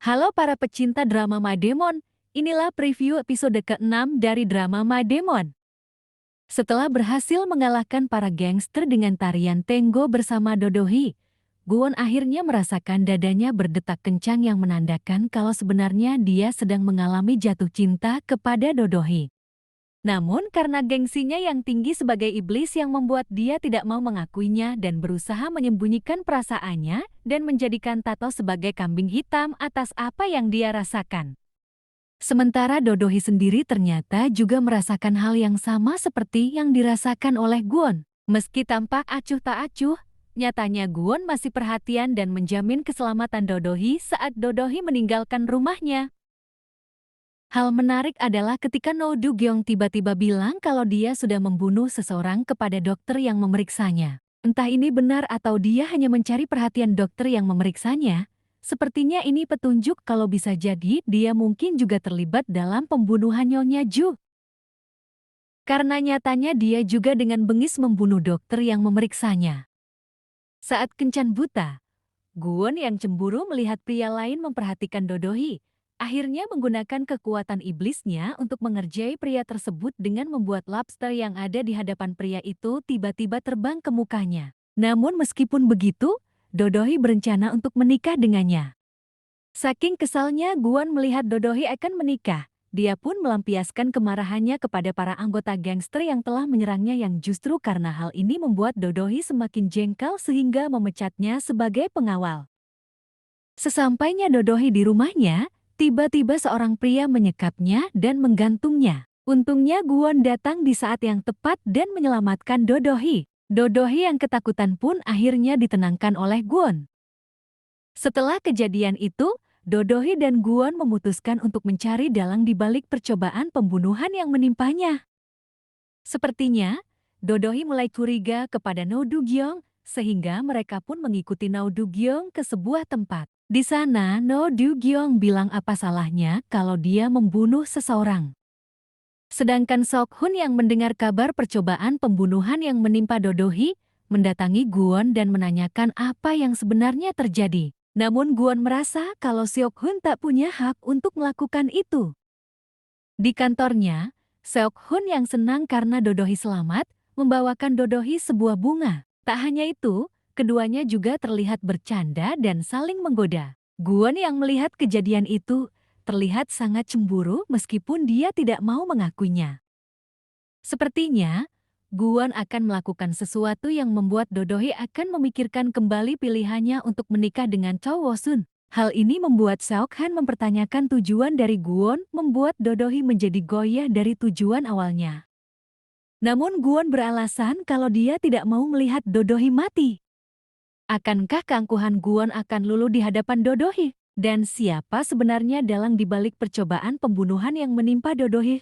Halo para pecinta drama My Demon, inilah preview episode ke-6 dari drama My Demon. Setelah berhasil mengalahkan para gangster dengan tarian Tengo bersama Dodohi, Guwon akhirnya merasakan dadanya berdetak kencang yang menandakan kalau sebenarnya dia sedang mengalami jatuh cinta kepada Dodohi. Namun karena gengsinya yang tinggi sebagai iblis yang membuat dia tidak mau mengakuinya dan berusaha menyembunyikan perasaannya dan menjadikan Tato sebagai kambing hitam atas apa yang dia rasakan. Sementara Dodohi sendiri ternyata juga merasakan hal yang sama seperti yang dirasakan oleh Guwon. Meski tampak acuh tak acuh, nyatanya Guwon masih perhatian dan menjamin keselamatan Dodohi saat Dodohi meninggalkan rumahnya. Hal menarik adalah ketika No Du-gyeong tiba-tiba bilang kalau dia sudah membunuh seseorang kepada dokter yang memeriksanya. Entah ini benar atau dia hanya mencari perhatian dokter yang memeriksanya, sepertinya ini petunjuk kalau bisa jadi dia mungkin juga terlibat dalam pembunuhan Nyonya Ju. Karena nyatanya dia juga dengan bengis membunuh dokter yang memeriksanya. Saat kencan buta, Guwon yang cemburu melihat pria lain memperhatikan Dodohi, akhirnya menggunakan kekuatan iblisnya untuk mengerjai pria tersebut dengan membuat lobster yang ada di hadapan pria itu tiba-tiba terbang ke mukanya. Namun meskipun begitu, Dodohi berencana untuk menikah dengannya. Saking kesalnya Guwon melihat Dodohi akan menikah, dia pun melampiaskan kemarahannya kepada para anggota gangster yang telah menyerangnya yang justru karena hal ini membuat Dodohi semakin jengkel sehingga memecatnya sebagai pengawal. Sesampainya Dodohi di rumahnya, tiba-tiba seorang pria menyekapnya dan menggantungnya. Untungnya Guwon datang di saat yang tepat dan menyelamatkan Dodohi. Dodohi yang ketakutan pun akhirnya ditenangkan oleh Guwon. Setelah kejadian itu, Dodohi dan Guwon memutuskan untuk mencari dalang di balik percobaan pembunuhan yang menimpanya. Sepertinya, Dodohi mulai curiga kepada No Du-gyeong, sehingga mereka pun mengikuti No Du-gyeong ke sebuah tempat. Di sana, No Du-gyeong bilang apa salahnya kalau dia membunuh seseorang. Sedangkan Sok-hun yang mendengar kabar percobaan pembunuhan yang menimpa Dodohi, mendatangi Guwon dan menanyakan apa yang sebenarnya terjadi. Namun Guwon merasa kalau Seok-hun tak punya hak untuk melakukan itu. Di kantornya, Seok-hun yang senang karena Dodohi selamat, membawakan Dodohi sebuah bunga. Tak hanya itu, keduanya juga terlihat bercanda dan saling menggoda. Guwon yang melihat kejadian itu, terlihat sangat cemburu meskipun dia tidak mau mengakuinya. Sepertinya, Guwon akan melakukan sesuatu yang membuat Dodohi akan memikirkan kembali pilihannya untuk menikah dengan Cho Wo-sun. Hal ini membuat Seok-han mempertanyakan tujuan dari Guwon membuat Dodohi menjadi goyah dari tujuan awalnya. Namun Guwon beralasan kalau dia tidak mau melihat Dodohi mati. Akankah keangkuhan Guwon akan luluh di hadapan Dodohi? Dan siapa sebenarnya dalang di balik percobaan pembunuhan yang menimpa Dodohi?